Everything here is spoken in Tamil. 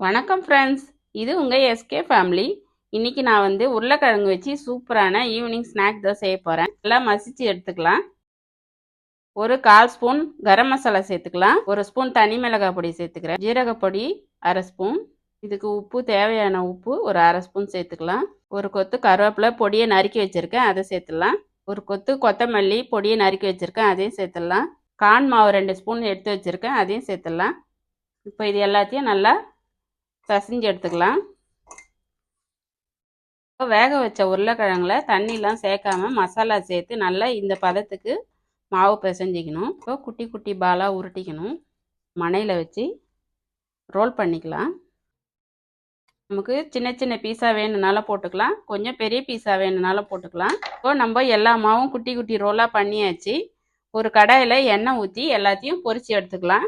வணக்கம் ஃப்ரெண்ட்ஸ், இது உங்கள் எஸ்கே ஃபேமிலி. இன்றைக்கி நான் உருளைக்கிழங்கு வச்சு சூப்பரான ஈவினிங் ஸ்நாக் தான் செய்ய போகிறேன். நல்லா மசிச்சு எடுத்துக்கலாம். ஒரு 1/4 ஸ்பூன் கரம் மசாலா சேர்த்துக்கலாம். 1 ஸ்பூன் தனி மிளகாய் பொடி சேர்த்துக்கிறேன். ஜீரகப்பொடி 1/2 ஸ்பூன். இதுக்கு உப்பு தேவையான உப்பு ஒரு 1/2 ஸ்பூன் சேர்த்துக்கலாம். ஒரு கொத்து கருவேப்பிலை பொடியை நறுக்கி வச்சுருக்கேன், அதை சேர்த்துடலாம். ஒரு கொத்து கொத்தமல்லி பொடியை நறுக்கி வச்சுருக்கேன், அதையும் சேர்த்துடலாம். கார்ன் மாவு 2 ஸ்பூன் எடுத்து வச்சுருக்கேன், அதையும் சேர்த்துடலாம். இப்போ இது எல்லாத்தையும் நல்லா பிசைஞ்சு எடுத்துக்கலாம். வேக வச்ச உருளைக்கிழங்குல தண்ணிலாம் சேர்க்காம மசாலா சேர்த்து நல்லா இந்த பதத்துக்கு மாவு பிசைஞ்சிக்கணும். இப்போ குட்டி குட்டி பாலாக உருட்டிக்கணும். மணையில் வச்சு ரோல் பண்ணிக்கலாம். நமக்கு சின்ன சின்ன பீஸா வேணுனாலும் போட்டுக்கலாம், கொஞ்சம் பெரிய பீஸா வேணுனாலும் போட்டுக்கலாம். இப்போ நம்ம எல்லா மாவும் குட்டி குட்டி ரோலாக பண்ணியாச்சு. ஒரு கடாயில் எண்ணெய் ஊற்றி எல்லாத்தையும் பொரித்து எடுத்துக்கலாம்.